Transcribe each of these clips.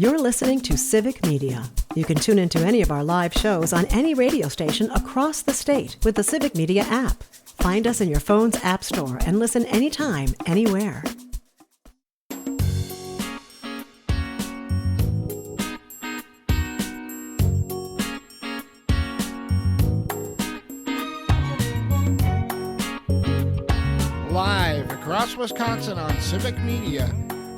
You're listening to Civic Media. You can tune into any of our live shows on any radio station across the state with the Civic Media app. Find us in your phone's app store and listen anytime, anywhere. Live across Wisconsin on Civic Media,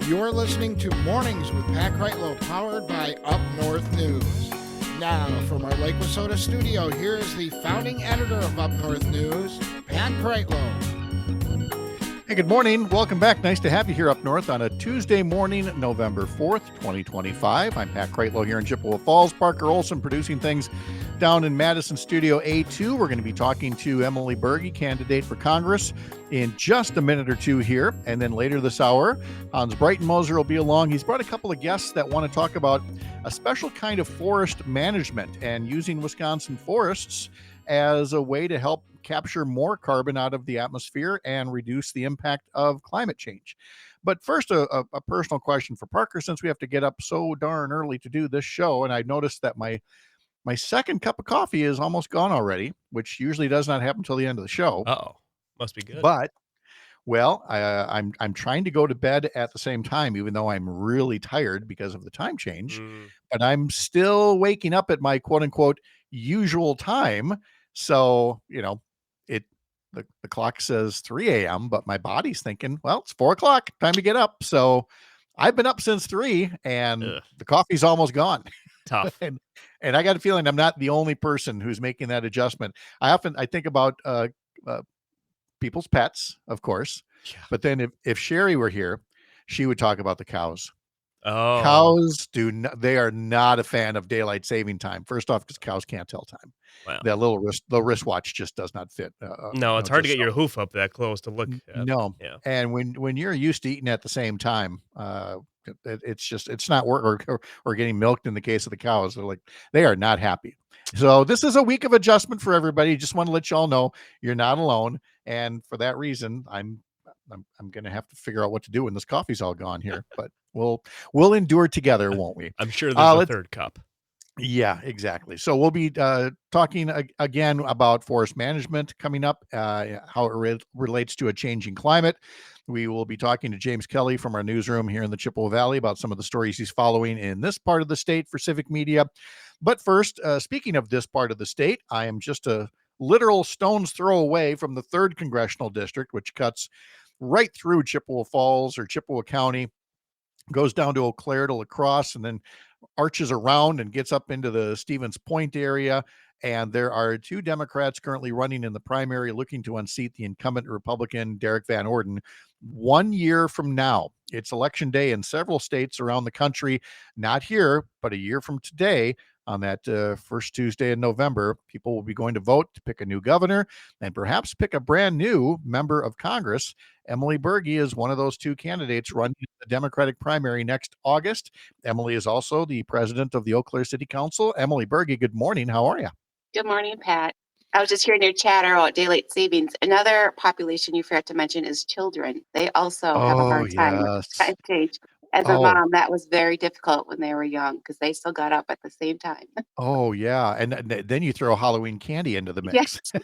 you're listening to Mornings with Pat Kreitlow, powered by Up North News. Now, from our Lake Wissota studio, here is the founding editor of Up North News, Pat Kreitlow. Hey, good morning. Welcome back. Nice to have you here up north on a Tuesday morning, November 4th, 2025. I'm Pat Kreitlow here in Chippewa Falls. Parker Olson producing things down in Madison Studio A2. We're going to be talking to Emily Berge, candidate for Congress, in just a minute or two here. And then later this hour, Hans Breitenmoser will be along. He's brought a couple of guests that want to talk about a special kind of forest management and using Wisconsin forests as a way to help capture more carbon out of the atmosphere and reduce the impact of climate change. But first, a personal question for Parker, since we have to get up so darn early to do this show. And I noticed that my second cup of coffee is almost gone already, which usually does not happen until the end of the show. Uh-oh. Must be good. But, well, I'm trying to go to bed at the same time, even though I'm really tired because of the time change. But I'm still waking up at my quote-unquote usual time. So, you know, the clock says 3 a.m., but my body's thinking, well, it's 4 o'clock, time to get up. So I've been up since 3 and the coffee's almost gone. Tough. and I got a feeling I'm not the only person who's making that adjustment. I think about people's pets, of course, but then if Sherry were here, she would talk about the cows. Oh, Cows they are not a fan of daylight saving time. First off, because cows can't tell time. wow. That the wristwatch just does not fit. No, it's hard to get your hoof up that close to look at. No. Yeah. And when you're used to eating at the same time, it's not work or getting milked in the case of the cows. They are not happy. So this is a week of adjustment for everybody. Just want to let y'all know you're not alone. And for that reason, I'm going to have to figure out what to do when this coffee's all gone here, but we'll endure together, won't we? I'm sure there's a third cup. Yeah, exactly. So we'll be talking again about forest management coming up, how it relates to a changing climate. We will be talking to James Kelly from our newsroom here in the Chippewa Valley about some of the stories he's following in this part of the state for Civic Media. But first, speaking of this part of the state, I am just a literal stone's throw away from the 3rd Congressional District, which cuts right through Chippewa Falls or Chippewa County, goes down to Eau Claire to La Crosse, and then arches around and gets up into the Stevens Point area. And there are 2 Democrats currently running in the primary looking to unseat the incumbent Republican Derek Van Orden 1 year from now. It's election day in several states around the country, not here, but a year from today. On that first Tuesday in November, people will be going to vote to pick a new governor and perhaps pick a brand new member of Congress. Emily Berge is one of those 2 candidates running the Democratic primary next August. Emily is also the president of the Eau Claire City Council. Emily Berge, good morning. How are you? Good morning, Pat. I was just hearing your chatter about daylight savings. Another population you forgot to mention is children. They also have a hard time with time change. As a mom, that was very difficult when they were young because they still got up at the same time. Oh, yeah. And then you throw Halloween candy into the mix, Yes.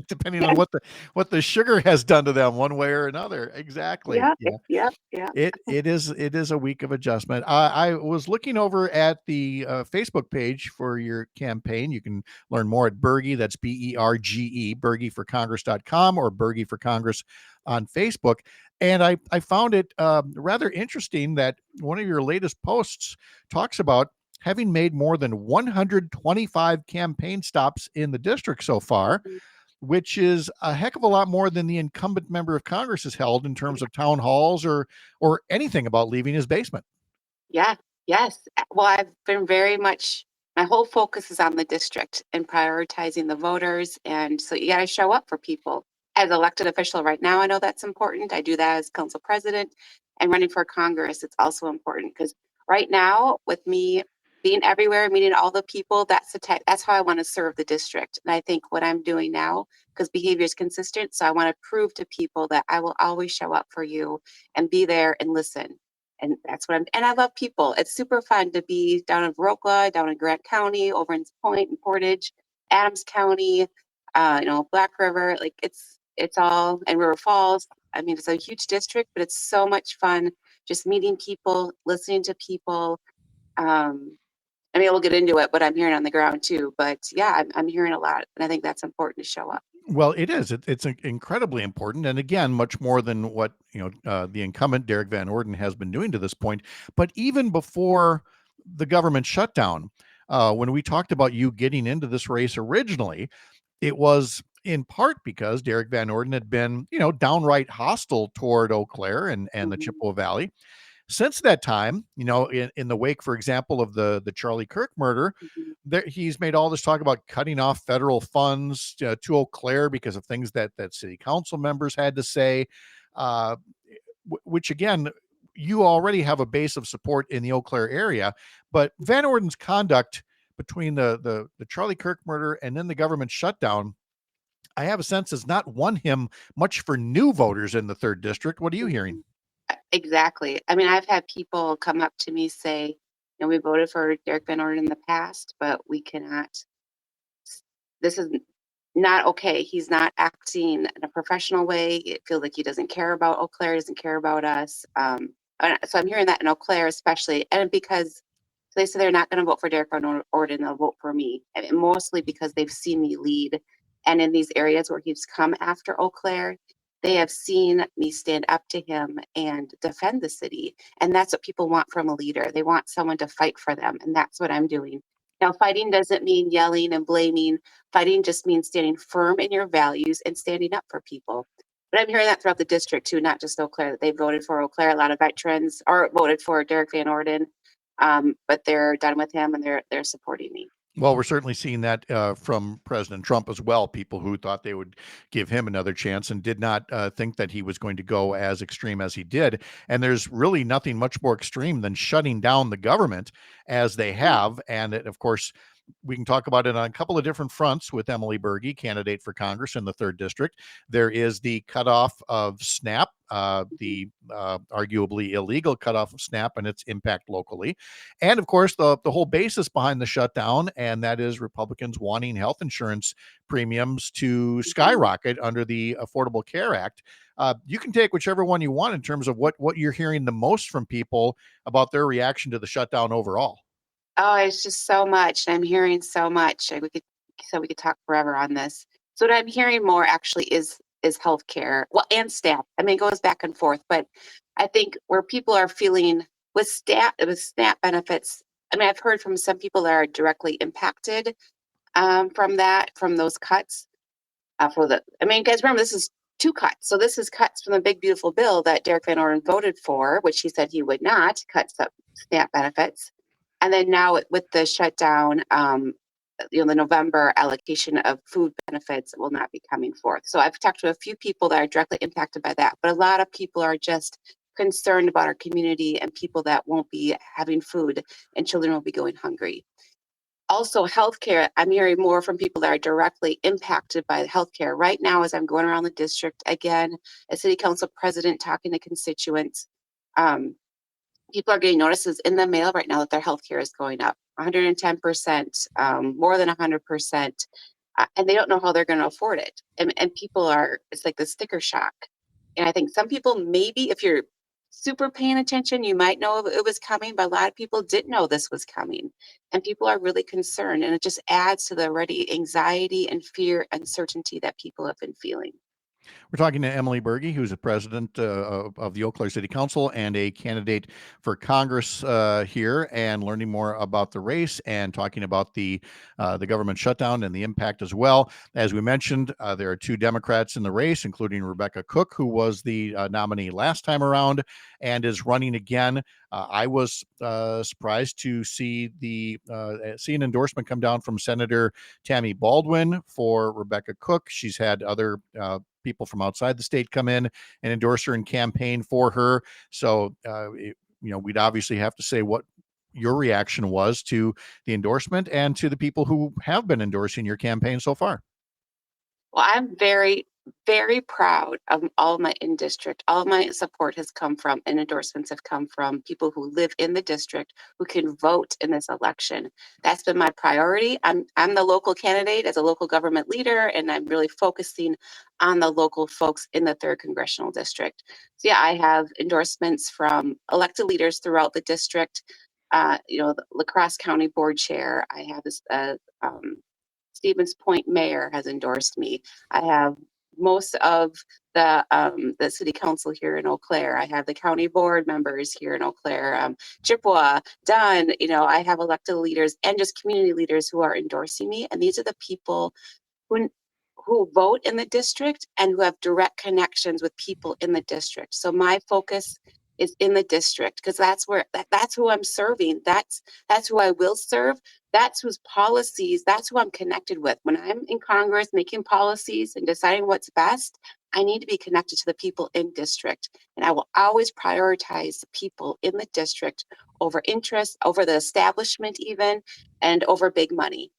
depending on what the sugar has done to them one way or another. Exactly. Yeah. It is a week of adjustment. I was looking over at the Facebook page for your campaign. You can learn more at Berge. That's BERGE, BergeForCongress.com or Berge for Congress on Facebook. And I found it rather interesting that one of your latest posts talks about having made more than 125 campaign stops in the district so far, which is a heck of a lot more than the incumbent member of Congress has held in terms of town halls or anything about leaving his basement. Yeah. Yes. Well, I've been my whole focus is on the district and prioritizing the voters. And so you got to show up for people. As elected official right now, I know that's important. I do that as council president, and running for Congress, it's also important because right now with me being everywhere, meeting all the people, that's how I want to serve the district. And I think what I'm doing now, because behavior is consistent, so I want to prove to people that I will always show up for you and be there and listen. And that's what and I love people. It's super fun to be down in Viroqua, down in Grant County, over in Point and Portage, Adams County, Black River. Like it's all, and River Falls. I mean, it's a huge district, but it's so much fun just meeting people, listening to people. I mean, we'll get into it, what I'm hearing on the ground too. But yeah, I'm hearing a lot, and I think that's important to show up. Well, it is. It's incredibly important, and again, much more than what the incumbent Derek Van Orden has been doing to this point. But even before the government shutdown, when we talked about you getting into this race originally, it was in part because Derek Van Orden had been, downright hostile toward Eau Claire and the Chippewa Valley. Since that time, in the wake, for example, of the Charlie Kirk murder, he's made all this talk about cutting off federal funds to Eau Claire because of things that city council members had to say, which again, you already have a base of support in the Eau Claire area. But Van Orden's conduct between the Charlie Kirk murder and then the government shutdown, I have a sense, has not won him much for new voters in the 3rd district. What are you hearing? Exactly. I mean, I've had people come up to me say, we voted for Derek Van Orden in the past, but we cannot, this is not okay. He's not acting in a professional way. It feels like he doesn't care about Eau Claire, doesn't care about us. So I'm hearing that in Eau Claire especially, and because they say they're not going to vote for Derek Van Orden, they'll vote for me, and mostly because they've seen me lead. And in these areas where he's come after Eau Claire, they have seen me stand up to him and defend the city. And that's what people want from a leader. They want someone to fight for them. And that's what I'm doing. Now, fighting doesn't mean yelling and blaming. Fighting just means standing firm in your values and standing up for people. But I'm hearing that throughout the district too, not just Eau Claire, that they voted for Eau Claire. A lot of veterans are voted for Derek Van Orden, but they're done with him and they're supporting me. Well, we're certainly seeing that from President Trump as well. People who thought they would give him another chance and did not think that he was going to go as extreme as he did. And there's really nothing much more extreme than shutting down the government as they have. And of course, we can talk about it on a couple of different fronts with Emily Berge, candidate for Congress in the 3rd district. There is the cutoff of SNAP, the arguably illegal cutoff of SNAP and its impact locally. And of course, the whole basis behind the shutdown, and that is Republicans wanting health insurance premiums to skyrocket under the Affordable Care Act. You can take whichever one you want in terms of what you're hearing the most from people about their reaction to the shutdown overall. Oh, it's just so much. I'm hearing so much. We could talk forever on this. So what I'm hearing more actually is healthcare. Well, and SNAP. I mean, it goes back and forth, but I think where people are feeling with SNAP benefits. I mean, I've heard from some people that are directly impacted from those cuts. Guys, remember this is 2 cuts. So this is cuts from the big beautiful bill that Derek Van Orden voted for, which he said he would not cut SNAP benefits. And then now with the shutdown, the November allocation of food benefits will not be coming forth. So I've talked to a few people that are directly impacted by that, but a lot of people are just concerned about our community and people that won't be having food and children will be going hungry. Also, healthcare, I'm hearing more from people that are directly impacted by healthcare. Right now, as I'm going around the district, again, as city council president talking to constituents, people are getting notices in the mail right now that their healthcare is going up 110%, more than 100%, and they don't know how they're going to afford it. And people it's like the sticker shock. And I think some people, maybe if you're super paying attention, you might know it was coming, but a lot of people didn't know this was coming. And people are really concerned, and it just adds to the already anxiety and fear, uncertainty that people have been feeling. We're talking to Emily Berge, who's the president of the Eau Claire City Council and a candidate for Congress here, and learning more about the race and talking about the government shutdown and the impact as well. As we mentioned, there are 2 Democrats in the race, including Rebecca Cook, who was the nominee last time around and is running again. I was surprised to see an endorsement come down from Senator Tammy Baldwin for Rebecca Cook. She's had other people from outside the state come in and endorse her and campaign for her. So, we'd obviously have to say what your reaction was to the endorsement and to the people who have been endorsing your campaign so far. Well, I'm very, very proud of all of my in-district. All of my support has come from, and endorsements have come from people who live in the district who can vote in this election. That's been my priority. I'm the local candidate as a local government leader, and I'm really focusing on the local folks in the 3rd Congressional District. So yeah, I have endorsements from elected leaders throughout the district. The La Crosse County Board Chair. I have this Stevens Point Mayor has endorsed me. I have most of the city council here in Eau Claire. I have the county board members here in Eau Claire, Chippewa, Dunn. I have elected leaders and just community leaders who are endorsing me. And these are the people who vote in the district and who have direct connections with people in the district. So my focus is in the district because that's who I'm serving. That's who I will serve. That's whose policies, that's who I'm connected with. When I'm in Congress making policies and deciding what's best, I need to be connected to the people in district. And I will always prioritize the people in the district over interest, over the establishment even, and over big money.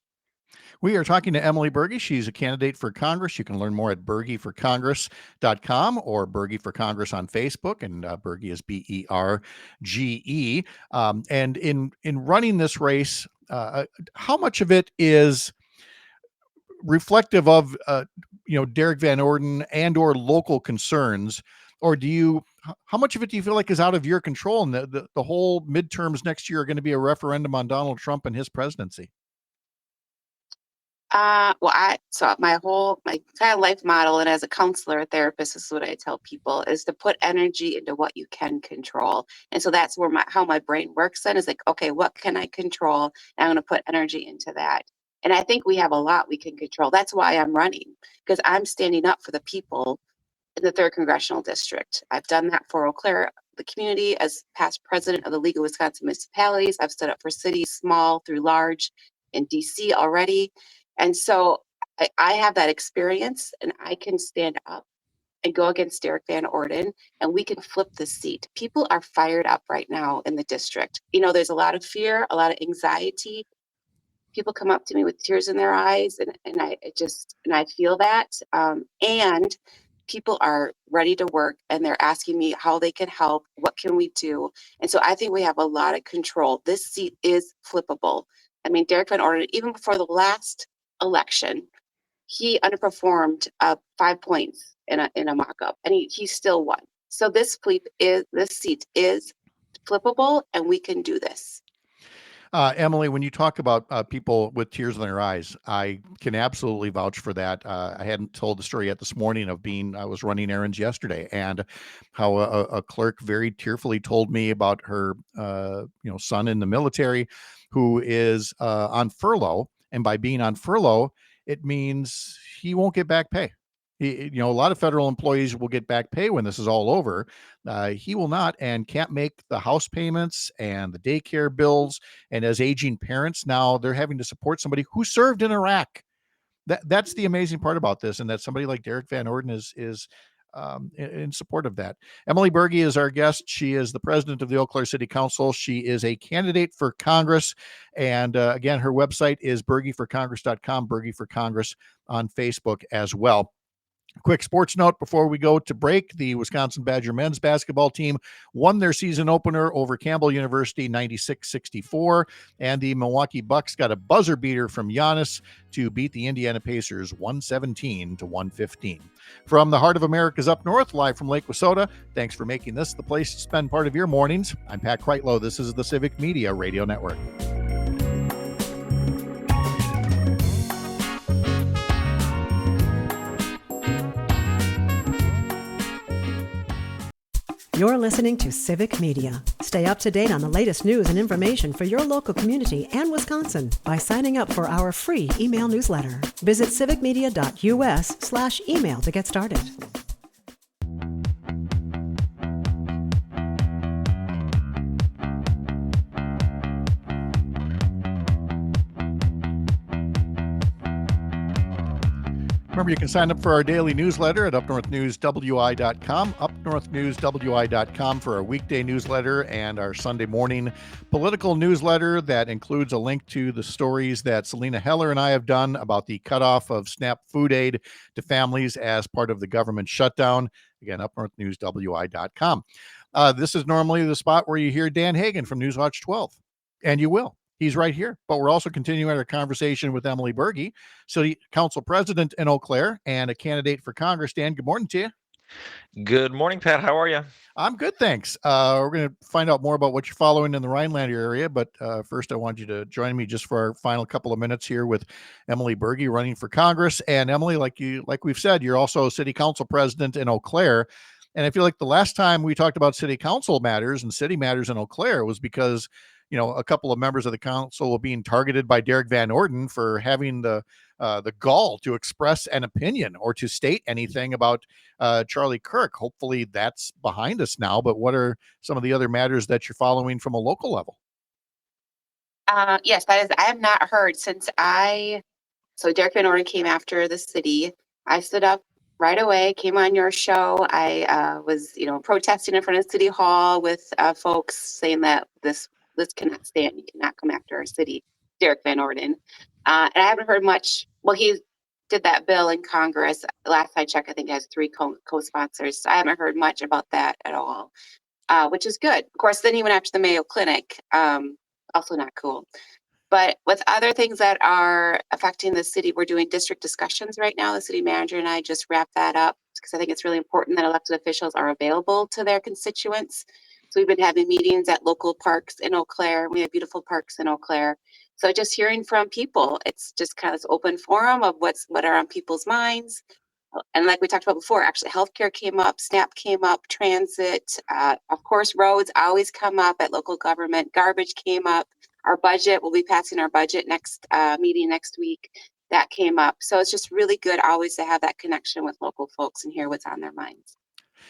We are talking to Emily Berge. She's a candidate for Congress. You can learn more at bergeforcongress.com or Berge for Congress on Facebook, and Berge is Berge. And in running this race, how much of it is reflective of Derrick Van Orden and or local concerns, or how much of it do you feel like is out of your control, and the whole midterms next year are going to be a referendum on Donald Trump and his presidency? My kind of life model, and as a counselor, therapist, this is what I tell people, is to put energy into what you can control. And so that's where how my brain works then, is like, okay, what can I control? And I'm going to put energy into that. And I think we have a lot we can control. That's why I'm running, because I'm standing up for the people in the 3rd Congressional District. I've done that for Eau Claire, the community, as past president of the League of Wisconsin Municipalities. I've stood up for cities, small through large, in DC already. And so I have that experience, and I can stand up and go against Derrick Van Orden, and we can flip the seat. People are fired up right now in the district. There's a lot of fear, a lot of anxiety. People come up to me with tears in their eyes, and I feel that. And people are ready to work, and they're asking me how they can help. What can we do? And so I think we have a lot of control. This seat is flippable. I mean, Derrick Van Orden, even before the last election, he underperformed 5 points in a mock-up, and he still won. So this seat is flippable, and we can do this. Emily, when you talk about people with tears in their eyes, I can absolutely vouch for that. I hadn't told the story yet this morning I was running errands yesterday, and how a clerk very tearfully told me about her son in the military who is on furlough. And by being on furlough, it means he won't get back pay. A lot of federal employees will get back pay when this is all over. He will not, and can't make the house payments and the daycare bills. And as aging parents, now they're having to support somebody who served in Iraq. That's the amazing part about this, and that somebody like Derrick Van Orden is in support of that. Emily Berge is our guest. She is the president of the Eau Claire City Council. She is a candidate for Congress. And again, her website is bergeforcongress.com, Berge for Congress on Facebook as well. Quick sports note before we go to break. The Wisconsin Badger men's basketball team won their season opener over Campbell University 96-64, and the Milwaukee Bucks got a buzzer beater from Giannis to beat the Indiana Pacers 117-115. From the heart of America's up north, live from Lake Wissota, thanks for making this the place to spend part of your mornings. I'm Pat Kreitlow. This is the Civic Media Radio Network. You're listening to Civic Media. Stay up to date on the latest news and information for your local community and Wisconsin by signing up for our free email newsletter. Visit civicmedia.us/email to get started. Remember, you can sign up for our daily newsletter at upnorthnewswi.com, upnorthnewswi.com for our weekday newsletter and our Sunday morning political newsletter that includes a link to the stories that Selena Heller and I have done about the cutoff of SNAP food aid to families as part of the government shutdown. Again, upnorthnewswi.com. This is normally the spot where you hear Dan Hagan from Newswatch 12, and you will. He's right here. But we're also continuing our conversation with Emily Berge, City Council President in Eau Claire and a candidate for Congress. Dan, good morning to you. Good morning, Pat. How are you? I'm good, thanks. We're going to find out more about what you're following in the Rhinelander area, but first I want you to join me just for our final couple of minutes here with Emily Berge running for Congress. And Emily, like we've said, you're also City Council President in Eau Claire. And I feel like the last time we talked about city council matters and city matters in Eau Claire was because a couple of members of the council were being targeted by Derek Van Orden for having the gall to express an opinion or to state anything about Charlie Kirk. Hopefully that's behind us now, but what are some of the other matters that you're following from a local level? Yes, that is, I have not heard since so Derek Van Orden came after the city. I stood up right away, came on your show. I was, protesting in front of City Hall with folks saying that this cannot stand. You cannot come after our city, Derek Van Orden. And I haven't heard much. Well, he did that bill in Congress. Last I checked, I think it has 3 co-sponsors. So I haven't heard much about that at all, which is good. Of course, then he went after the Mayo Clinic. Also not cool. But with other things that are affecting the city, we're doing district discussions right now. The city manager and I just wrapped that up because I think it's really important that elected officials are available to their constituents. So we've been having meetings at local parks in Eau Claire. We have beautiful parks in Eau Claire. So just hearing from people, it's just kind of this open forum of what are on people's minds. And like we talked about before, actually healthcare came up, SNAP came up, transit, of course, roads always come up at local government, garbage came up, our budget, we'll be passing our budget next meeting next week. That came up. So it's just really good always to have that connection with local folks and hear what's on their minds.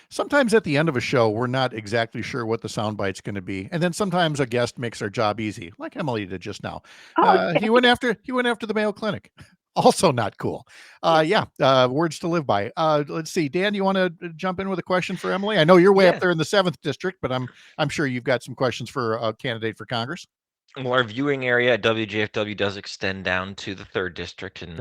Sometimes at the end of a show, we're not exactly sure what the soundbite's going to be. And then sometimes a guest makes our job easy, like Emily did just now. Okay. He went after the Mayo Clinic. Also not cool. Words to live by. Let's see. Dan, you want to jump in with a question for Emily? I know you're way up there in the 7th district, but I'm sure you've got some questions for a candidate for Congress. Well, our viewing area at WJFW does extend down to the 3rd district in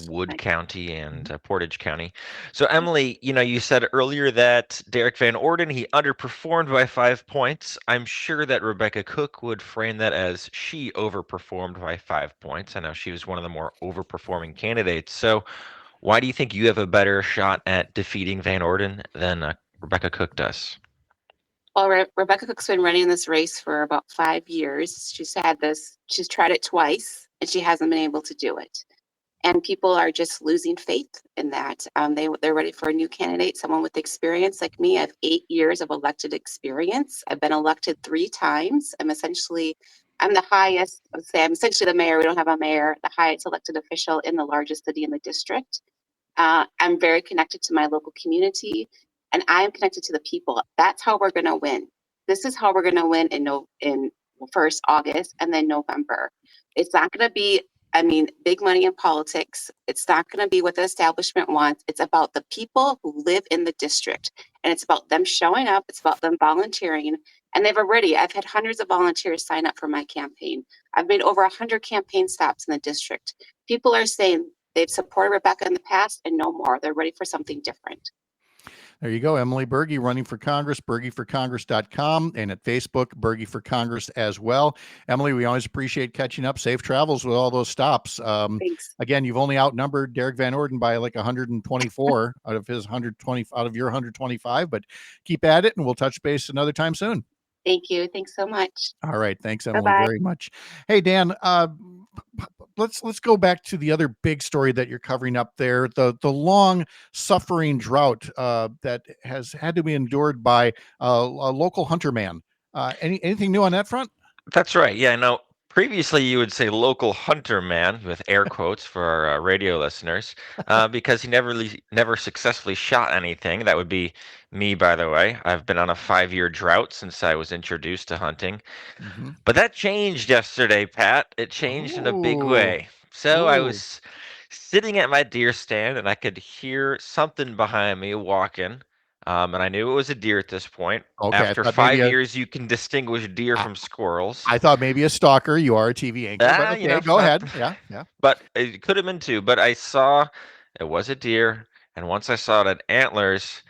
Wood County and Portage County. So, Emily, you said earlier that Derek Van Orden, he underperformed by 5 points. I'm sure that Rebecca Cook would frame that as she overperformed by 5 points. I know she was one of the more overperforming candidates. So, why do you think you have a better shot at defeating Van Orden than Rebecca Cook does? Well, Rebecca Cook's been running this race for about 5 years. She's tried it twice, and she hasn't been able to do it. And people are just losing faith in that. They're ready for a new candidate, someone with experience like me. I have 8 years of elected experience. I've been elected 3 times. I'm the highest, I'm essentially the mayor. We don't have a mayor, the highest elected official in the largest city in the district. I'm very connected to my local community. And I am connected to the people. That's how we're going to win. This is how we're going to win in first August and then November. It's not going to be, big money in politics. It's not going to be what the establishment wants. It's about the people who live in the district. And it's about them showing up. It's about them volunteering. And I've had hundreds of volunteers sign up for my campaign. I've made over 100 campaign stops in the district. People are saying they've supported Rebecca in the past and no more. They're ready for something different. There you go. Emily Berge running for Congress, bergeforcongress.com, and at Facebook, Berge for Congress as well. Emily, we always appreciate catching up. Safe travels with all those stops. Thanks. Again, you've only outnumbered Derek Van Orden by like 124 out of your 125, but keep at it and we'll touch base another time soon. Thank you. Thanks so much. All right. Thanks, Emily, Bye-bye. very much. Hey, Dan, let's go back to the other big story that you're covering up there, the long suffering drought that has had to be endured by a local hunter man. Anything new on that front? That's right. Yeah, no. Previously, you would say local hunter man with air quotes for our radio listeners, because he never successfully shot anything. That would be me, by the way. I've been on a 5-year drought since I was introduced to hunting. But that changed yesterday, Pat. It changed in a big way. So I was sitting at my deer stand, and I could hear something behind me walking. And I knew it was a deer at this point. Okay, I After thought maybe 5 years, you can distinguish deer I, from squirrels. I thought maybe a stalker. You are a TV anchor, but okay, go ahead. Yeah, yeah. But it could have been two. But I saw it was a deer, and once I saw it at antlers,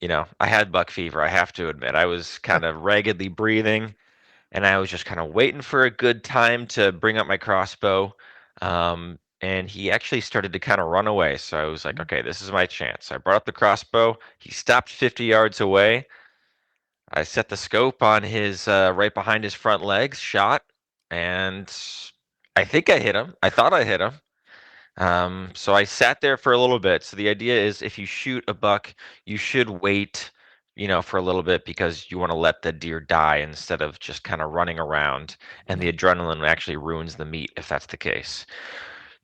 I had buck fever. I have to admit, I was kind of raggedly breathing, and I was just kind of waiting for a good time to bring up my crossbow. And he actually started to kind of run away. So I was like, okay, this is my chance. I brought up the crossbow. He stopped 50 yards away. I set the scope on his right behind his front legs, shot, and I think I hit him. I thought I hit him. So I sat there for a little bit. So the idea is if you shoot a buck, you should wait, for a little bit because you want to let the deer die instead of just kind of running around. And the adrenaline actually ruins the meat if that's the case.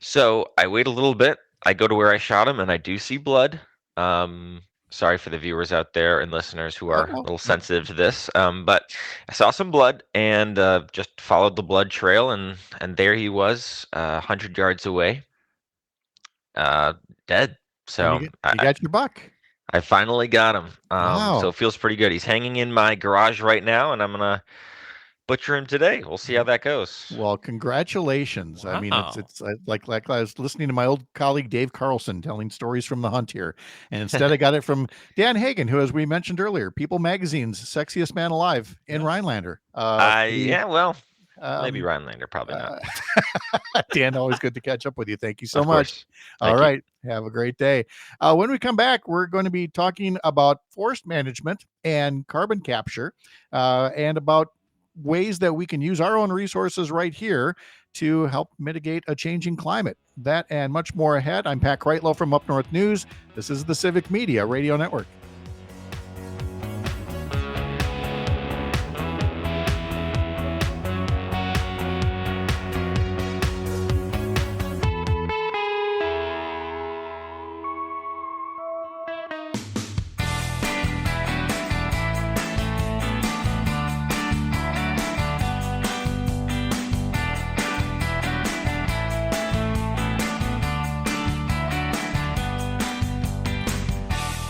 So I wait a little bit. I go to where I shot him and I do see blood. Sorry for the viewers out there and listeners who are a little sensitive to this. But I saw some blood and just followed the blood trail, and there he was, 100 yards away, dead. So you got your buck. I finally got him. Wow. So it feels pretty good. He's hanging in my garage right now, and I'm gonna butcher him today. We'll see how that goes. Well, congratulations. Wow. I mean, it's like I was listening to my old colleague Dave Carlson telling stories from the hunt here, and instead I got it from Dan Hagen, who, as we mentioned earlier, People Magazine's sexiest man alive in Rhinelander. Maybe Rhinelander, probably not. Dan, always good to catch up with you. Thank you so much. All right. Have a great day. When we come back, we're going to be talking about forest management and carbon capture, and about ways that we can use our own resources right here to help mitigate a changing climate. That and much more ahead. I'm Pat Kreitlow from Up North News. This is the Civic Media Radio Network.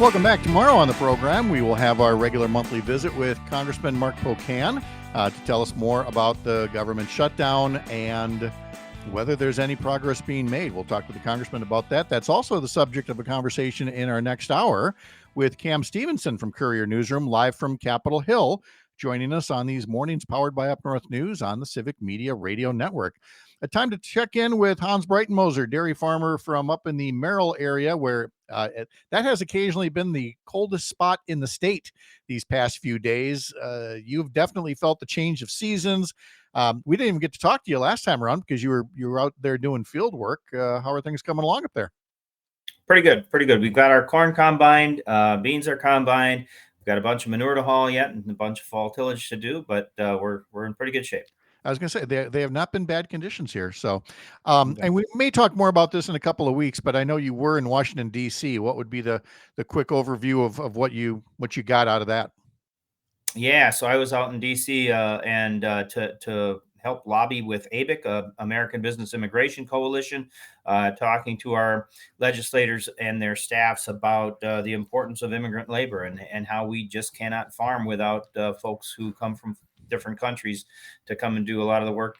Welcome back. Tomorrow on the program, we will have our regular monthly visit with Congressman Mark Pocan to tell us more about the government shutdown and whether there's any progress being made. We'll talk to the congressman about that. That's also the subject of a conversation in our next hour with Cam Stevenson from Courier Newsroom, live from Capitol Hill, joining us on these mornings powered by Up North News on the Civic Media Radio Network. A time to check in with Hans Breitenmoser, dairy farmer from up in the Merrill area, where that has occasionally been the coldest spot in the state these past few days. You've definitely felt the change of seasons. We didn't even get to talk to you last time around because you were out there doing field work. How are things coming along up there? Pretty good. We've got our corn combined, beans are combined. We've got a bunch of manure to haul yet and a bunch of fall tillage to do, but we're in pretty good shape. I was going to say they have not been bad conditions here. So, and we may talk more about this in a couple of weeks, but I know you were in Washington, D.C. What would be the quick overview of what you got out of that? Yeah. So I was out in D.C. and to help lobby with ABIC, American Business Immigration Coalition, talking to our legislators and their staffs about the importance of immigrant labor and how we just cannot farm without folks who come from different countries to come and do a lot of the work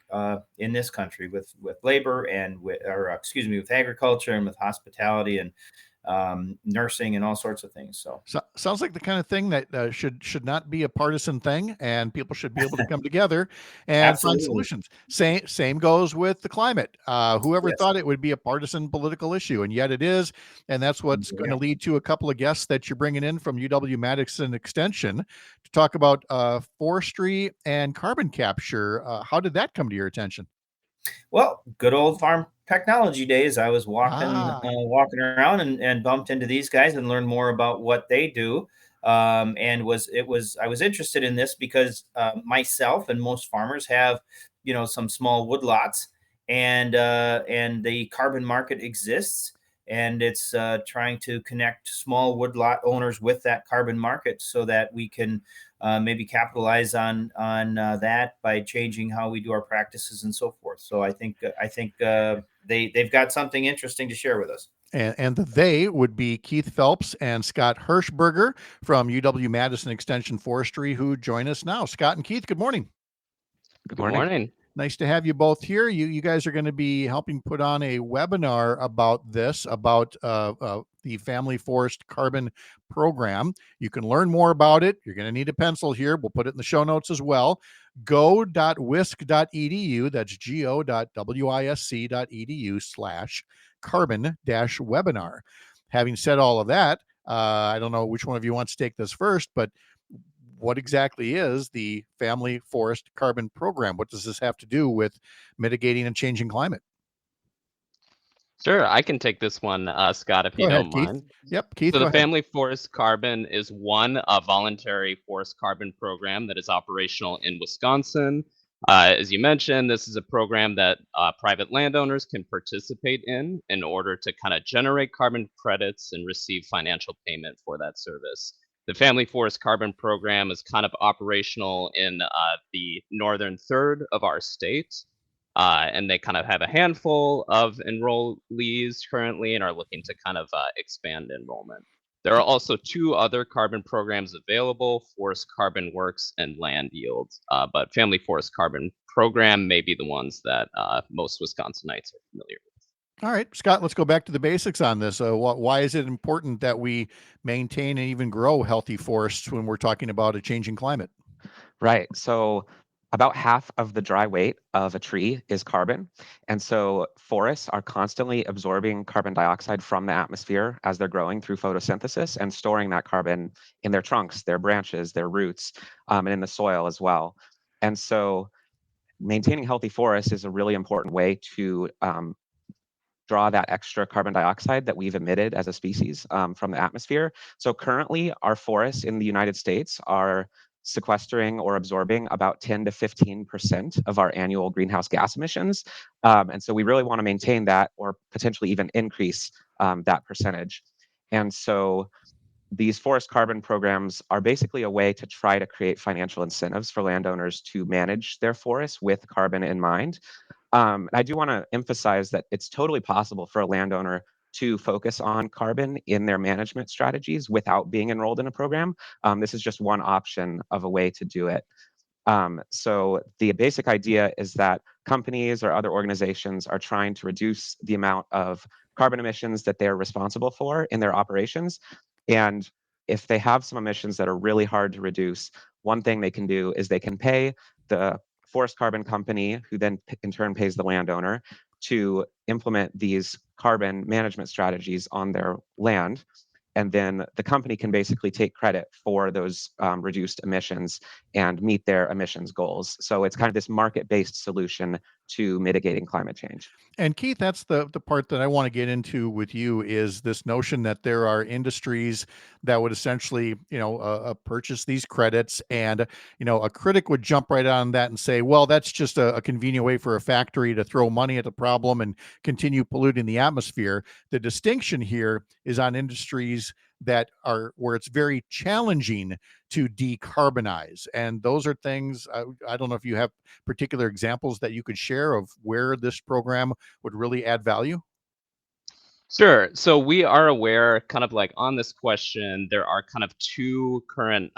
in this country with labor and with agriculture and with hospitality and nursing and all sorts of things. So sounds like the kind of thing that should not be a partisan thing, and people should be able to come together and find solutions. Same goes with the climate. Whoever thought it would be a partisan political issue, and yet it is. And that's what's going to lead to a couple of guests that you're bringing in from UW-Madison Extension to talk about forestry and carbon capture. How did that come to your attention? Well, good old farm technology days. I was walking around and bumped into these guys and learned more about what they do. I was interested in this because myself and most farmers have, some small woodlots, and the carbon market exists, and it's trying to connect small woodlot owners with that carbon market so that we can maybe capitalize on that by changing how we do our practices and so forth. So I think they've got something interesting to share with us. And they would be Keith Phelps and Scott Hirschberger from UW-Madison Extension Forestry, who join us now. Scott and Keith, good morning. Good morning. Nice to have you both here. You guys are going to be helping put on a webinar about this, about the Family Forest Carbon Program. You can learn more about it. You're going to need a pencil here. We'll put it in the show notes as well. go.wisc.edu. That's go.wisc.edu/carbon-webinar. Having said all of that, I don't know which one of you wants to take this first, but what exactly is the Family Forest Carbon Program? What does this have to do with mitigating a changing climate? Sure, I can take this one, Scott, if you don't mind. Yep, Keith. So the Family Forest Carbon is a voluntary forest carbon program that is operational in Wisconsin. As you mentioned, this is a program that private landowners can participate in order to kind of generate carbon credits and receive financial payment for that service. The Family Forest Carbon Program is kind of operational in the northern third of our state. And they kind of have a handful of enrollees currently and are looking to kind of expand enrollment. There are also 2 other carbon programs available, Forest Carbon Works and Land Yields. But Family Forest Carbon Program may be the ones that most Wisconsinites are familiar with. All right, Scott, let's go back to the basics on this. Why is it important that we maintain and even grow healthy forests when we're talking about a changing climate? Right. So about half of the dry weight of a tree is carbon. And so forests are constantly absorbing carbon dioxide from the atmosphere as they're growing through photosynthesis and storing that carbon in their trunks, their branches, their roots, and in the soil as well. And so maintaining healthy forests is a really important way to draw that extra carbon dioxide that we've emitted as a species from the atmosphere. So currently, our forests in the United States are sequestering or absorbing about 10 to 15% of our annual greenhouse gas emissions. And so we really want to maintain that or potentially even increase that percentage. And so these forest carbon programs are basically a way to try to create financial incentives for landowners to manage their forests with carbon in mind. I do want to emphasize that it's totally possible for a landowner to focus on carbon in their management strategies without being enrolled in a program. This is just one option of a way to do it. So the basic idea is that companies or other organizations are trying to reduce the amount of carbon emissions that they're responsible for in their operations. And if they have some emissions that are really hard to reduce, one thing they can do is they can pay the forest carbon company, who then in turn pays the landowner, to implement these carbon management strategies on their land. And then the company can basically take credit for those reduced emissions and meet their emissions goals. So it's kind of this market-based solution to mitigating climate change. And Keith, that's the part that I want to get into with you, is this notion that there are industries that would essentially, purchase these credits, and, a critic would jump right on that and say, well, that's just a convenient way for a factory to throw money at the problem and continue polluting the atmosphere. The distinction here is on industries that are where it's very challenging to decarbonize. And those are things, I don't know if you have particular examples that you could share of where this program would really add value. Sure. So we are aware, kind of like on this question, there are kind of 2 current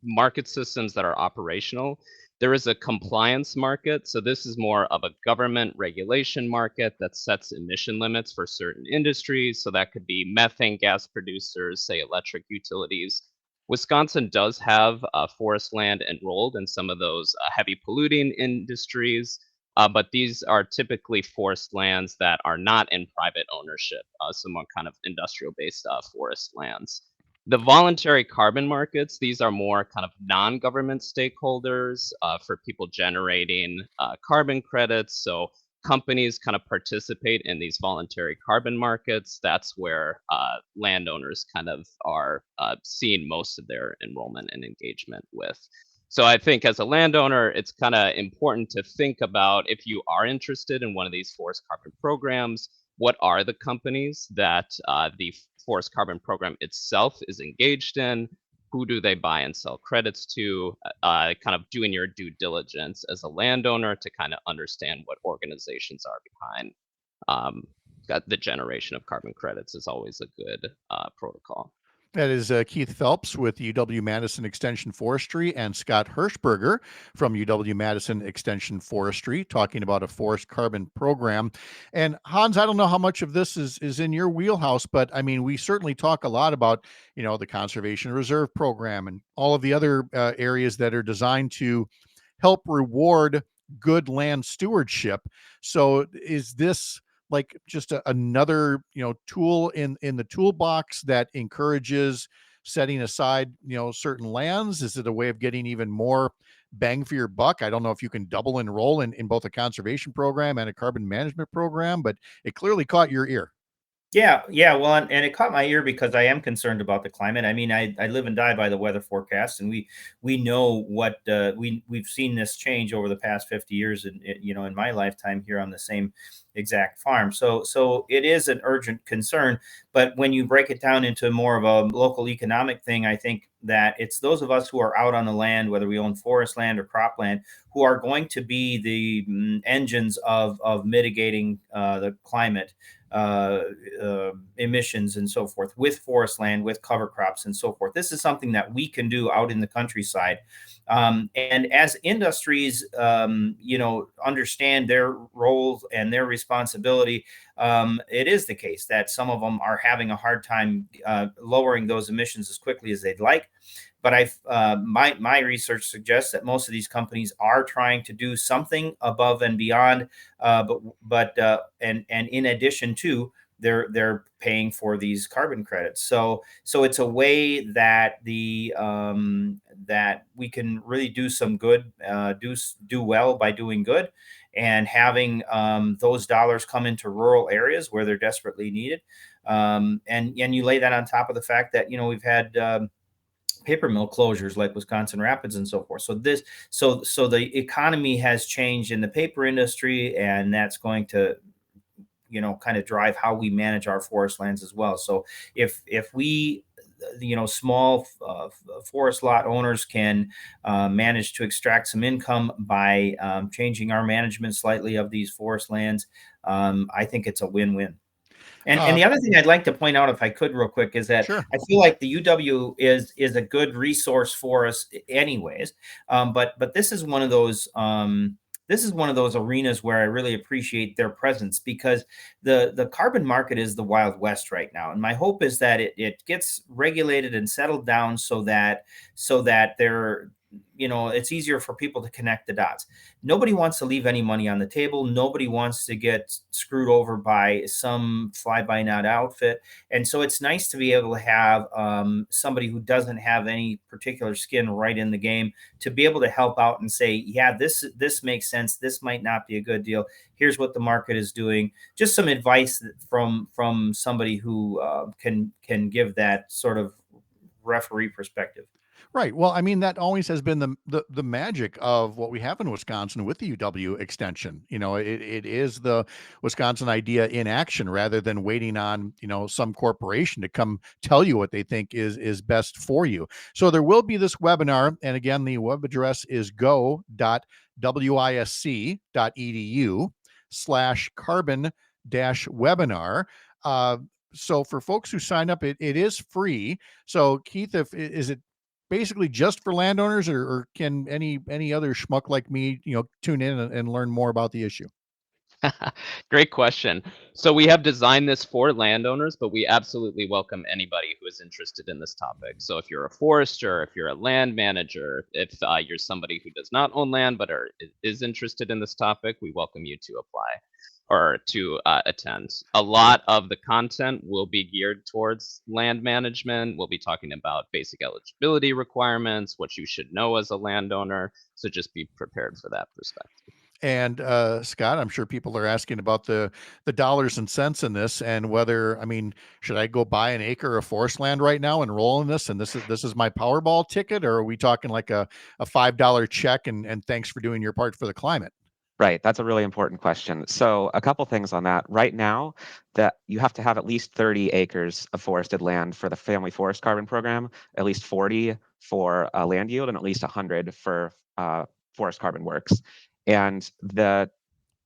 market systems that are operational. There is a compliance market. So this is more of a government regulation market that sets emission limits for certain industries. So that could be methane gas producers, say electric utilities. Wisconsin does have forest land enrolled in some of those heavy polluting industries, but these are typically forest lands that are not in private ownership, some more kind of industrial-based forest lands. The voluntary carbon markets, these are more kind of non-government stakeholders for people generating carbon credits. So companies kind of participate in these voluntary carbon markets. That's where landowners kind of are seeing most of their enrollment and engagement with. So I think as a landowner, it's kind of important to think about, if you are interested in one of these forest carbon programs, what are the companies that the forest carbon program itself is engaged in? Who do they buy and sell credits to? Kind of doing your due diligence as a landowner to kind of understand what organizations are behind the generation of carbon credits is always a good protocol. That is Keith Phelps with UW-Madison Extension Forestry and Scott Hirschberger from UW-Madison Extension Forestry talking about a forest carbon program. And Hans, I don't know how much of this is in your wheelhouse, but I mean, we certainly talk a lot about, the Conservation Reserve Program and all of the other areas that are designed to help reward good land stewardship. So is this like just another tool in the toolbox that encourages setting aside certain lands? Is it a way of getting even more bang for your buck? I don't know if you can double enroll in both a conservation program and a carbon management program, but it clearly caught your ear. Yeah. Well, and it caught my ear because I am concerned about the climate. I mean, I live and die by the weather forecast, and we know what we've seen this change over the past 50 years, in my lifetime here on the same exact farm. So it is an urgent concern. But when you break it down into more of a local economic thing, I think that it's those of us who are out on the land, whether we own forest land or cropland, who are going to be the engines of mitigating the climate emissions and so forth with forest land, with cover crops and so forth. This is something that we can do out in the countryside. And as industries, understand their roles and their responsibility, it is the case that some of them are having a hard time lowering those emissions as quickly as they'd like. But my research suggests that most of these companies are trying to do something above and beyond, but in addition to, they're paying for these carbon credits. So it's a way that that we can really do some good, do well by doing good, and having those dollars come into rural areas where they're desperately needed. And you lay that on top of the fact that we've had paper mill closures like Wisconsin Rapids and so forth. So the economy has changed in the paper industry, and that's going to kind of drive how we manage our forest lands as well. So if we small forest lot owners can manage to extract some income by changing our management slightly of these forest lands, I think it's a win-win. And the other thing I'd like to point out, if I could real quick, is that sure, I feel like the UW is a good resource for us anyways. But this is one of those arenas where I really appreciate their presence, because the carbon market is the Wild West right now. And my hope is that it gets regulated and settled down so that they're, it's easier for people to connect the dots. Nobody wants to leave any money on the table. Nobody wants to get screwed over by some fly-by-night outfit. And so it's nice to be able to have somebody who doesn't have any particular skin right in the game to be able to help out and say, yeah, this makes sense. This might not be a good deal. Here's what the market is doing. Just some advice from somebody who can give that sort of referee perspective. Right. Well, I mean, that always has been the magic of what we have in Wisconsin with the UW extension. It is the Wisconsin idea in action, rather than waiting on, some corporation to come tell you what they think is best for you. So there will be this webinar. And again, the web address is go.wisc.edu/carbon-webinar. So for folks who sign up, it is free. So Keith, is it basically just for landowners, or can any other schmuck like me, tune in and learn more about the issue? Great question. So we have designed this for landowners, but we absolutely welcome anybody who is interested in this topic. So if you're a forester, if you're a land manager, if you're somebody who does not own land but is interested in this topic, we welcome you to apply or to attend. A lot of the content will be geared towards land management. We'll be talking about basic eligibility requirements, what you should know as a landowner. So just be prepared for that perspective. And Scott, I'm sure people are asking about the dollars and cents in this, and whether, should I go buy an acre of forest land right now and roll in this, and this is my Powerball ticket, or are we talking like a $5 check and thanks for doing your part for the climate? Right. That's a really important question. So a couple things on that. Right now, that you have to have at least 30 acres of forested land for the Family Forest Carbon Program, at least 40 for land yield, and at least 100 for Forest Carbon Works. And the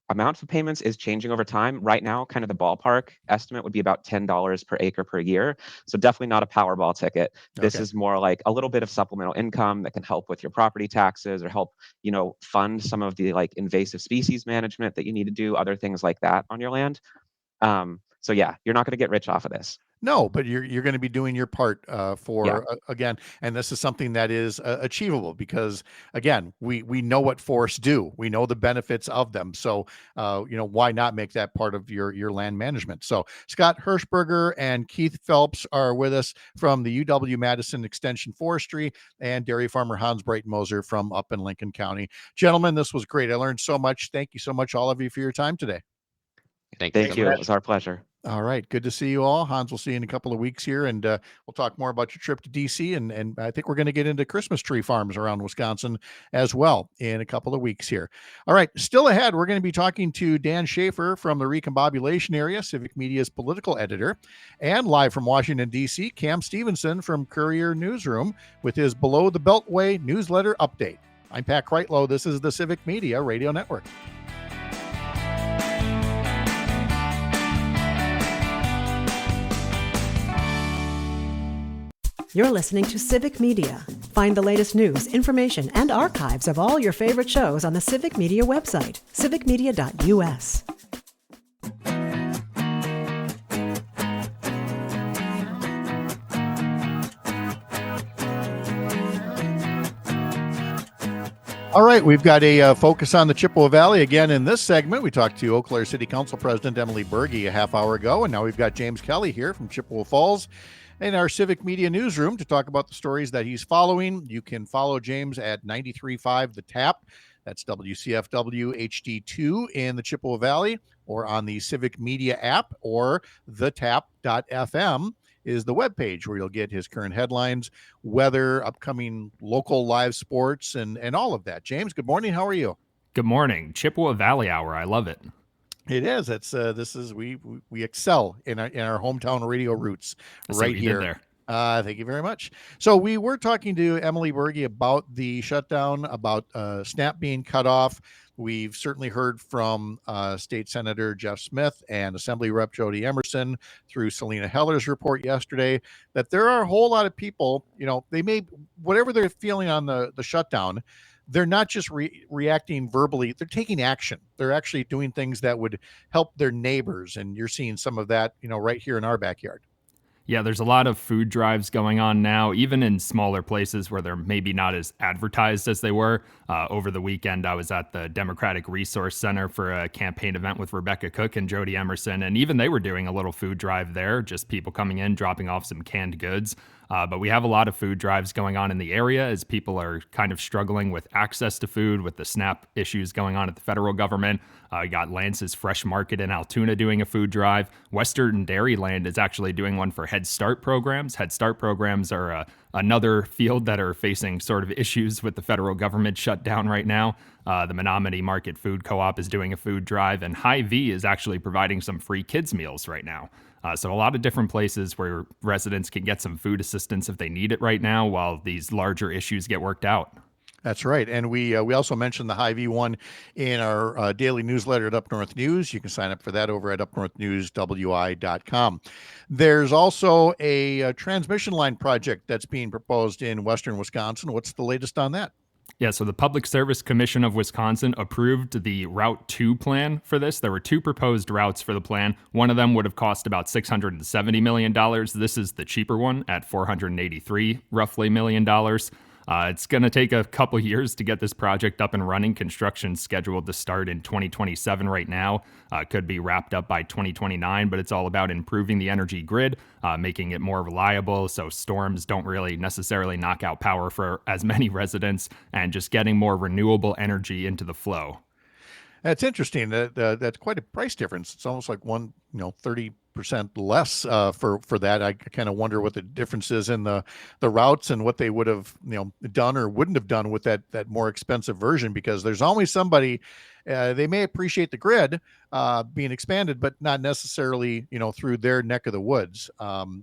amount for payments is changing over time. Right now, kind of the ballpark estimate would be about $10 per acre per year. So definitely not a Powerball ticket. This is more like a little bit of supplemental income that can help with your property taxes or help, fund some of the like invasive species management that you need to do, other things like that on your land. So yeah, you're not going to get rich off of this. No, but you're going to be doing your part again, and this is something that is achievable because again, we know what forests do, we know the benefits of them. So why not make that part of your land management? So Scott Hirschberger and Keith Phelps are with us from the UW-Madison Extension Forestry, and dairy farmer Hans Breitenmoser from up in Lincoln County. Gentlemen, this was great. I learned so much. Thank you so much, all of you, for your time today. Thank you. It was our pleasure. All right. Good to see you all. Hans, we'll see you in a couple of weeks here, and we'll talk more about your trip to DC. And I think we're going to get into Christmas tree farms around Wisconsin as well in a couple of weeks here. All right. Still ahead, we're going to be talking to Dan Schaefer from the Recombobulation area, Civic Media's political editor, and live from Washington, D.C., Cam Stevenson from Courier Newsroom with his Below the Beltway newsletter update. I'm Pat Kreitlow. This is the Civic Media Radio Network. You're listening to Civic Media. Find the latest news, information, and archives of all your favorite shows on the Civic Media website, civicmedia.us. All right, we've got a focus on the Chippewa Valley again in this segment. We talked to Eau Claire City Council President Emily Berge a half hour ago, and now we've got James Kelly here from Chippewa Falls in our Civic Media newsroom to talk about the stories that he's following. You can follow James at 93.5 The Tap. That's WCFW HD2 in the Chippewa Valley, or on the Civic Media app, or thetap.fm is the webpage where you'll get his current headlines, weather, upcoming local live sports, and all of that. James, good morning. How are you? Good morning. Chippewa Valley Hour. I love it. It is. It's we excel in our hometown radio roots right here. There. Thank you very much. So we were talking to Emily Berge about the shutdown, about SNAP being cut off. We've certainly heard from State Senator Jeff Smith and Assembly Rep Jody Emerson through Selena Heller's report yesterday that there are a whole lot of people, they may, whatever they're feeling on the shutdown, they're not just reacting verbally, they're taking action. They're actually doing things that would help their neighbors. And you're seeing some of that, right here in our backyard. Yeah, there's a lot of food drives going on now, even in smaller places where they're maybe not as advertised as they were. Over the weekend, I was at the Democratic Resource Center for a campaign event with Rebecca Cook and Jody Emerson, and even they were doing a little food drive there, just people coming in, dropping off some canned goods. But we have a lot of food drives going on in the area as people are kind of struggling with access to food with the SNAP issues going on at the federal government. You got Lance's Fresh Market in Altoona doing a food drive. Western Dairyland is actually doing one for Head Start programs. Head Start programs are another field that are facing sort of issues with the federal government shutdown right now. The Menominee Market Food Co-op is doing a food drive, and Hy-Vee is actually providing some free kids meals right now. So a lot of different places where residents can get some food assistance if they need it right now while these larger issues get worked out. That's right. And we also mentioned the Hy-Vee one in our daily newsletter at Up North News. You can sign up for that over at upnorthnewswi.com. There's also a transmission line project that's being proposed in western Wisconsin. What's the latest on that? Yeah, so the Public Service Commission of Wisconsin approved the Route 2 plan for this. There were two proposed routes for the plan. One of them would have cost about $670 million. This is the cheaper one at $483 roughly million. It's going to take a couple years to get this project up and running. Construction's scheduled to start in 2027 right now. Could be wrapped up by 2029, but it's all about improving the energy grid, making it more reliable so storms don't really necessarily knock out power for as many residents, and just getting more renewable energy into the flow. That's interesting. That's quite a price difference. It's almost like 30% less for that. I kind of wonder what the difference is in the routes and what they would have done or wouldn't have done with that more expensive version, because there's always somebody they may appreciate the grid being expanded, but not necessarily, through their neck of the woods.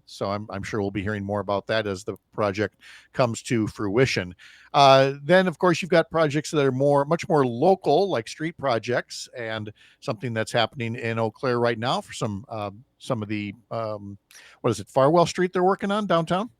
So I'm sure we'll be hearing more about that as the project comes to fruition. Then, of course, you've got projects that are much more local, like street projects, and something that's happening in Eau Claire right now for some of the, Farwell Street they're working on downtown?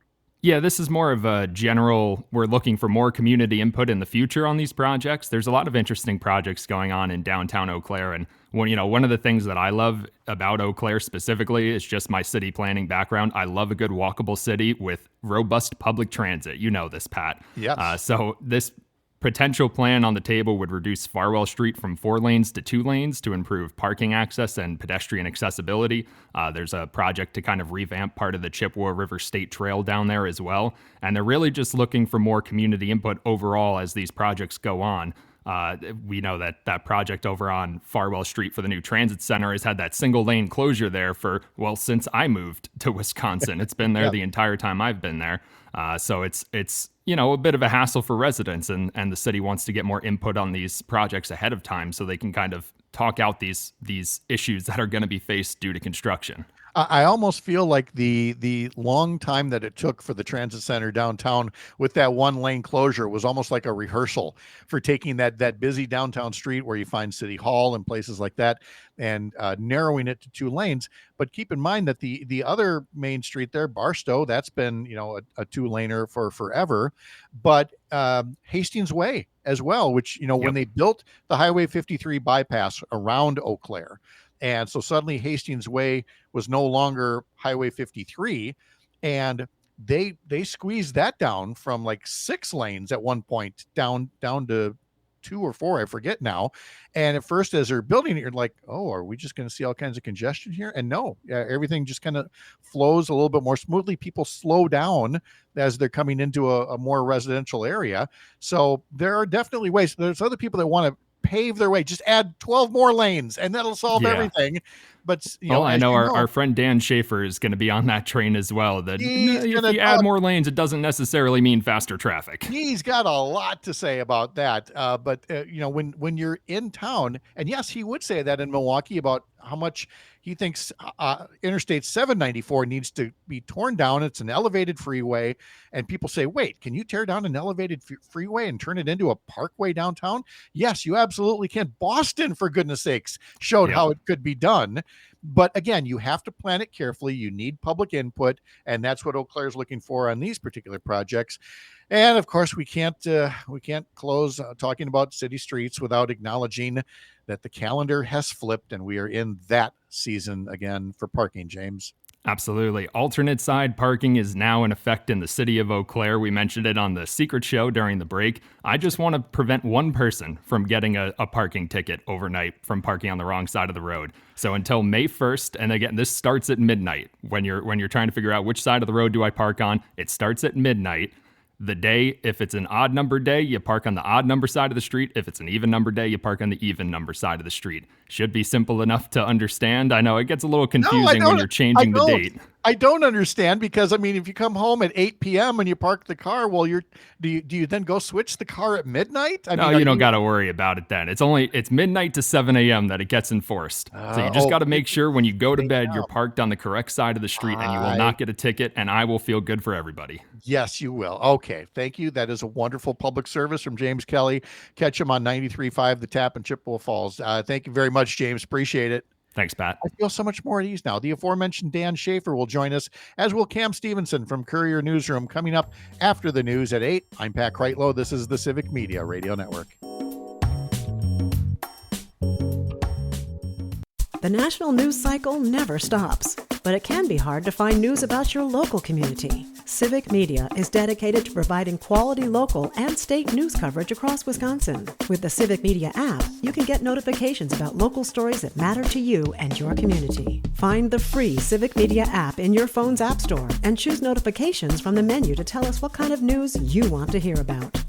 Yeah, this is more of a general, we're looking for more community input in the future on these projects. There's a lot of interesting projects going on in downtown Eau Claire. And one of the things that I love about Eau Claire specifically is just my city planning background. I love a good walkable city with robust public transit. You know this, Pat. Yes. So this potential plan on the table would reduce Farwell Street from 4 lanes to 2 lanes to improve parking access and pedestrian accessibility. There's a project to kind of revamp part of the Chippewa River State Trail down there as well. And they're really just looking for more community input overall as these projects go on. We know that project over on Farwell Street for the new transit center has had that single lane closure there since I moved to Wisconsin. It's been there the entire time I've been there. So it's a bit of a hassle for residents, and the city wants to get more input on these projects ahead of time so they can kind of talk out these issues that are going to be faced due to construction. I almost feel like the long time that it took for the transit center downtown with that 1 lane closure was almost like a rehearsal for taking that busy downtown street where you find City Hall and places like that and narrowing it to 2 lanes. But keep in mind that the other main street there, Barstow, that's been, a 2-laner for forever. But Hastings Way as well, which, when they built the Highway 53 bypass around Eau Claire, and so suddenly Hastings Way was no longer Highway 53, and they squeezed that down from like 6 lanes at one point down to 2 or 4, I forget now. And at first, as they're building it, you're like, oh, are we just going to see all kinds of congestion here? And no, everything just kind of flows a little bit more smoothly. People slow down as they're coming into a more residential area. So there are definitely ways. There's other people that want to pave their way, just add 12 more lanes and that'll solve everything. But I know our friend Dan Schaefer is going to be on that train as well. That if you add more lanes, it doesn't necessarily mean faster traffic. He's got a lot to say about that. But when you're in town, and yes, he would say that in Milwaukee about how much he thinks Interstate 794 needs to be torn down. It's an elevated freeway. And people say, wait, can you tear down an elevated freeway and turn it into a parkway downtown? Yes, you absolutely can. Boston, for goodness sakes, showed how it could be done. But again, you have to plan it carefully. You need public input. And that's what Eau Claire is looking for on these particular projects. And of course, we can't close talking about city streets without acknowledging that the calendar has flipped and we are in that season again for parking, James. Absolutely. Alternate side parking is now in effect in the city of Eau Claire. We mentioned it on the Secret Show during the break. I just want to prevent one person from getting a parking ticket overnight from parking on the wrong side of the road. So until May 1st, and again, this starts at midnight. When you're trying to figure out which side of the road do I park on, it starts at midnight. The day, if it's an odd number day, you park on the odd number side of the street. If it's an even number day, you park on the even number side of the street. Should be simple enough to understand. I know it gets a little confusing when you're changing the date. I don't understand because, I mean, if you come home at 8 p.m. and you park the car, well, do you then go switch the car at midnight? No, you don't got to worry about it then. It's midnight to 7 a.m. that it gets enforced. So you just got to make sure when you go to bed, you're parked on the correct side of the street and you will not get a ticket, and I will feel good for everybody. Yes, you will. Okay. Thank you. That is a wonderful public service from James Kelly. Catch him on 93.5 The Tap in Chippewa Falls. Thank you very much, James. Appreciate it. Thanks, Pat. I feel so much more at ease now. The aforementioned Dan Schaefer will join us, as will Cam Stevenson from Courier Newsroom, coming up after the news at 8. I'm Pat Kreitlow. This is the Civic Media Radio Network. The national news cycle never stops, but it can be hard to find news about your local community. Civic Media is dedicated to providing quality local and state news coverage across Wisconsin. With the Civic Media app, you can get notifications about local stories that matter to you and your community. Find the free Civic Media app in your phone's app store and choose notifications from the menu to tell us what kind of news you want to hear about.